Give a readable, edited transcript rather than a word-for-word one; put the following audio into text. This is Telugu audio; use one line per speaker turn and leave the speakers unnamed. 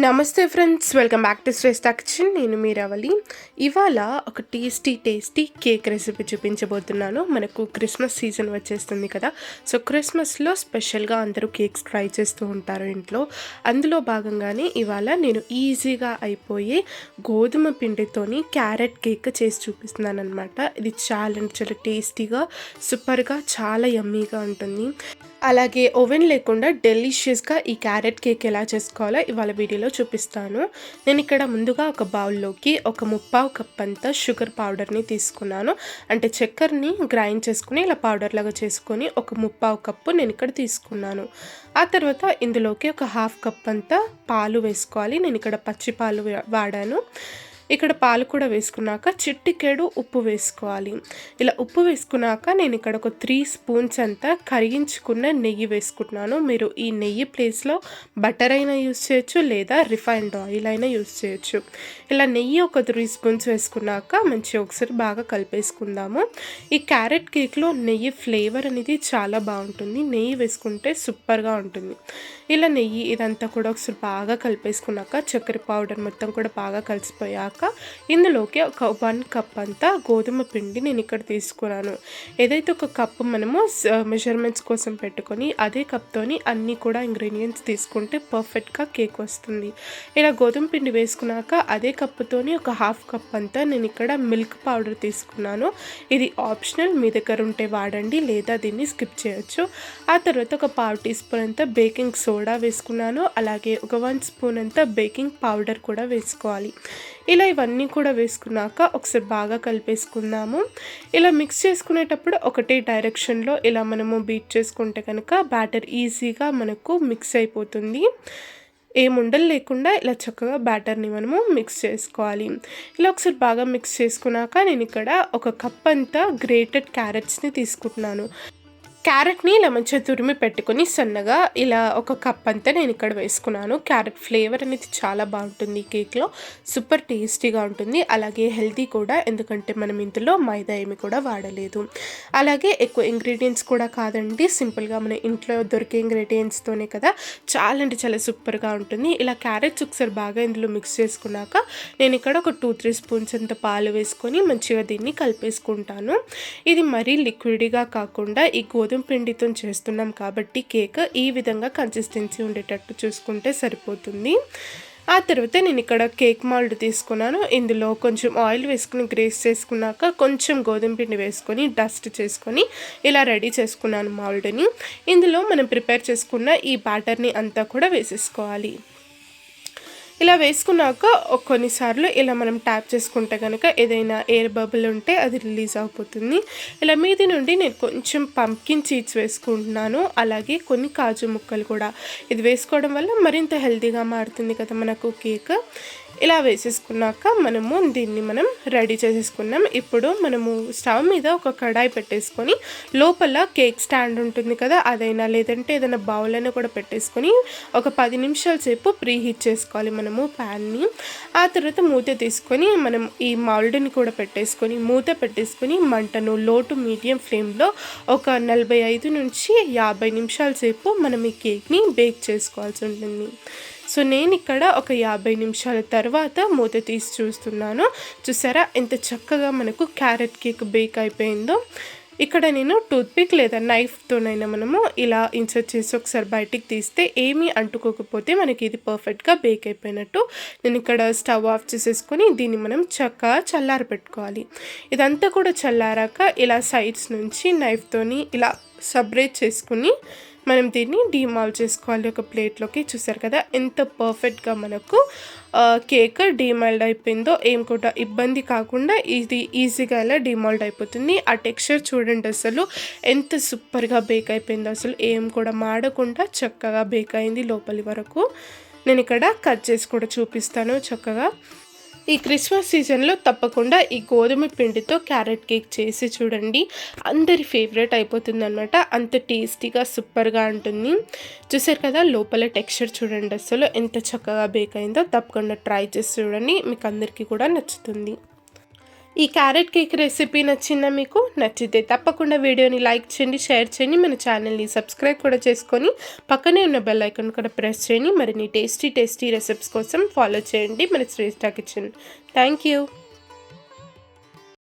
నమస్తే friends, welcome back to Shreshta kitchen. నేను మీ రవలి. ఇవాళ ఒక టేస్టీ కేక్ రెసిపీ చూపించబోతున్నాను. మనకు క్రిస్మస్ సీజన్ వచ్చేస్తుంది కదా, సో క్రిస్మస్లో స్పెషల్గా అందరూ కేక్స్ ట్రై చేస్తూ ఉంటారు ఇంట్లో. అందులో భాగంగానే ఇవాళ నేను ఈజీగా అయిపోయే గోధుమ పిండితోని క్యారెట్ కేక్ చేసి చూపిస్తున్నాను అనమాట. ఇది చాలా టేస్టీగా, సూపర్గా, చాలా యమ్మీగా ఉంటుంది. అలాగే ఓవెన్ లేకుండా డెలిషియస్గా ఈ క్యారెట్ కేక్ ఎలా చేసుకోవాలో ఇవాళ వీడియోలో చూపిస్తాను. నేను ఇక్కడ ముందుగా ఒక బౌల్లోకి ఒక 3/4 కప్ అంతా షుగర్ పౌడర్ని తీసుకున్నాను. అంటే చక్కెరని గ్రైండ్ చేసుకుని ఇలా పౌడర్ లాగా చేసుకొని ఒక 3/4 కప్పు నేను ఇక్కడ తీసుకున్నాను. ఆ తర్వాత ఇందులోకి ఒక 1/2 కప్ అంతా పాలు వేసుకోవాలి. నేను ఇక్కడ పచ్చి పాలు వాడాను. ఇక్కడ పాలు కూడా వేసుకున్నాక చిటికెడు ఉప్పు వేసుకోవాలి. ఇలా ఉప్పు వేసుకున్నాక నేను ఇక్కడ ఒక 3 స్పూన్స్ అంతా కరిగించుకున్న నెయ్యి వేసుకుంటున్నాను. మీరు ఈ నెయ్యి ప్లేస్లో బటర్ అయినా యూస్ చేయొచ్చు, లేదా రిఫైన్డ్ ఆయిల్ అయినా యూస్ చేయొచ్చు. ఇలా నెయ్యి ఒక 3 స్పూన్స్ వేసుకున్నాక మంచిగా ఒకసారి బాగా కలిపేసుకుందాము. ఈ క్యారెట్ కేక్లో నెయ్యి ఫ్లేవర్ అనేది చాలా బాగుంటుంది. నెయ్యి వేసుకుంటే సూపర్గా ఉంటుంది. ఇలా నెయ్యి ఇదంతా కూడా ఒకసారి బాగా కలిపేసుకున్నాక చక్కెర పౌడర్ మొత్తం కూడా బాగా కలిసిపోయాక ఇందులోకి ఒక 1 కప్ అంతా గోధుమ పిండి నేను ఇక్కడ తీసుకున్నాను. ఏదైతే ఒక కప్పు మనము మెజర్మెంట్స్ కోసం పెట్టుకొని అదే కప్తోని అన్నీ కూడా ఇంగ్రీడియంట్స్ తీసుకుంటే పర్ఫెక్ట్గా కేక్ వస్తుంది. ఇలా గోధుమ పిండి వేసుకున్నాక అదే కప్పుతోని ఒక 1/2 కప్ అంతా నేను ఇక్కడ మిల్క్ పౌడర్ తీసుకున్నాను. ఇది ఆప్షనల్, మీ దగ్గర ఉంటే వాడండి, లేదా దీన్ని స్కిప్ చేయొచ్చు. ఆ తర్వాత ఒక 1/2 టీ స్పూన్ అంతా బేకింగ్ సోడా వేసుకున్నాను. అలాగే ఒక 1 స్పూన్ అంతా బేకింగ్ పౌడర్ కూడా వేసుకోవాలి. ఇలా ఇవన్నీ కూడా వేసుకున్నాక ఒకసారి బాగా కలిపేసుకుందాము. ఇలా మిక్స్ చేసుకునేటప్పుడు ఒకటే డైరెక్షన్లో ఇలా మనము బీట్ చేసుకుంటే కనుక బ్యాటర్ ఈజీగా మనకు మిక్స్ అయిపోతుంది. ఏ ఉండలు లేకుండా ఇలా చక్కగా బ్యాటర్ని మనము మిక్స్ చేసుకోవాలి. ఇలా ఒకసారి బాగా మిక్స్ చేసుకున్నాక నేను ఇక్కడ ఒక కప్ అంతా గ్రేటెడ్ క్యారెట్స్ని తీసుకుంటున్నాను. క్యారెట్ని ఇలా మంచిగా తురిమి పెట్టుకొని సన్నగా ఇలా ఒక కప్ అంతా నేను ఇక్కడ వేసుకున్నాను. క్యారెట్ ఫ్లేవర్ అనేది చాలా బాగుంటుంది ఈ కేక్లో, సూపర్ టేస్టీగా ఉంటుంది. అలాగే హెల్తీ కూడా, ఎందుకంటే మనం ఇందులో మైదా ఏమి కూడా వాడలేదు. అలాగే ఎక్కువ ఇంగ్రీడియంట్స్ కూడా కాదండి, సింపుల్గా మన ఇంట్లో దొరికే ఇంగ్రీడియంట్స్తోనే కదా, చాలా అంటే చాలా సూపర్గా ఉంటుంది. ఇలా క్యారెట్స్ ఒకసారి బాగా ఇందులో మిక్స్ చేసుకున్నాక నేను ఇక్కడ ఒక 2-3 స్పూన్స్ అంత పాలు వేసుకొని మంచిగా దీన్ని కలిపేసుకుంటాను. ఇది మరీ లిక్విడ్గా కాకుండా ఈ గోధుమ పిండితో చేస్తున్నాం కాబట్టి కేక్ ఈ విధంగా కన్సిస్టెన్సీ ఉండేటట్టు చూసుకుంటే సరిపోతుంది. ఆ తర్వాత నేను ఇక్కడ కేక్ మౌల్డ్ తీసుకున్నాను. ఇందులో కొంచెం ఆయిల్ వేసుకుని గ్రేస్ చేసుకున్నాక కొంచెం గోధుమ పిండి వేసుకొని డస్ట్ చేసుకొని ఇలా రెడీ చేసుకున్నాను మౌల్డ్ని. ఇందులో మనం ప్రిపేర్ చేసుకున్న ఈ బ్యాటర్ని అంతా కూడా వేసేసుకోవాలి. ఇలా వేసుకున్నాక కొన్నిసార్లు ఇలా మనం ట్యాప్ చేసుకుంటే కనుక ఏదైనా ఎయిర్ బబుల్ ఉంటే అది రిలీజ్ అయిపోతుంది. ఇలా మీది నుండి నేను కొంచెం పంకిన్ సీడ్స్ వేసుకుంటున్నాను. అలాగే కొన్ని కాజు ముక్కలు కూడా. ఇది వేసుకోవడం వల్ల మరింత హెల్తీగా మారుతుంది కదా మనకు కేక్. ఇలా వేసేసుకున్నాక మనము దీన్ని రెడీ చేసేసుకున్నాం. ఇప్పుడు మనము స్టవ్ మీద ఒక కడాయి పెట్టేసుకొని లోపల కేక్ స్టాండ్ ఉంటుంది కదా, అదైనా లేదంటే ఏదైనా బౌల్ అయినా కూడా పెట్టేసుకొని ఒక 10 నిమిషాల సేపు ప్రీ హీట్ చేసుకోవాలి మనము ప్యాన్ని. ఆ తర్వాత మూత తీసుకొని మనం ఈ మౌల్డ్ని కూడా పెట్టేసుకొని మూత పెట్టేసుకొని మంటను లో టు మీడియం ఫ్లేమ్లో ఒక 45 నుంచి 50 నిమిషాల సేపు మనం ఈ కేక్ని బేక్ చేసుకోవాల్సి ఉంటుంది. సో నేను ఇక్కడ ఒక 50 నిమిషాల తర్వాత మూత తీసి చూస్తున్నాను. చూసారా ఎంత చక్కగా మనకు క్యారెట్ కేక్ బేక్ అయిపోయిందో. ఇక్కడ నేను టూత్పిక్ లేదా నైఫ్తోనైనా మనము ఇలా ఇన్సర్ట్ చేసి ఒకసారి బయటికి తీస్తే ఏమీ అంటుకోకపోతే మనకి ఇది పర్ఫెక్ట్గా బేక్ అయిపోయినట్టు. నేను ఇక్కడ స్టవ్ ఆఫ్ చేసేసుకొని దీన్ని మనం చక్కగా చల్లార పెట్టుకోవాలి. ఇదంతా కూడా చల్లారాక ఇలా సైడ్స్ నుంచి నైఫ్తోని ఇలా సపరేట్ చేసుకుని మనం దీన్ని డీమాల్ట్ చేసుకోవాలి ఒక ప్లేట్లోకి. చూసారు కదా ఎంత పర్ఫెక్ట్గా మనకు కేక్ డీమాల్ట్ అయిపోయిందో. ఏం కూడా ఇబ్బంది కాకుండా ఇది ఈజీగా ఇలా డీమాల్ట్ అయిపోతుంది. ఆ టెక్స్చర్ చూడండి, అసలు ఎంత సూపర్గా బేక్ అయిపోయిందో. అసలు ఏం కూడా మాడకుండా చక్కగా బేక్ అయింది లోపలి వరకు. నేను ఇక్కడ కట్ చేసి కూడా చూపిస్తాను చక్కగా. ఈ క్రిస్మస్ సీజన్లో తప్పకుండా ఈ గోధుమ పిండితో క్యారెట్ కేక్ చేసి చూడండి, అందరి ఫేవరెట్ అయిపోతుంది అనమాట. అంత టేస్టీగా సూపర్గా ఉంటుంది. చూసారు కదా లోపల టెక్స్చర్ చూడండి, అసలు ఎంత చక్కగా బేక్ అయిందో. తప్పకుండా ట్రై చేసి చూడండి, మీకు అందరికీ కూడా నచ్చుతుంది. ఈ క్యారెట్ కేక్ రెసిపీ నచ్చిందా మీకు? నచ్చితే తప్పకుండా వీడియోని లైక్ చేయండి, షేర్ చేయండి, మన ఛానల్ని సబ్స్క్రైబ్ కూడా చేసుకొని పక్కనే ఉన్న బెల్ ఐకాన్ కూడా ప్రెస్ చేయండి. మరిన్ని టేస్టీ రెసిపీస్ కోసం ఫాలో చేయండి మన శ్రేష్ఠ కిచెన్. Thank you.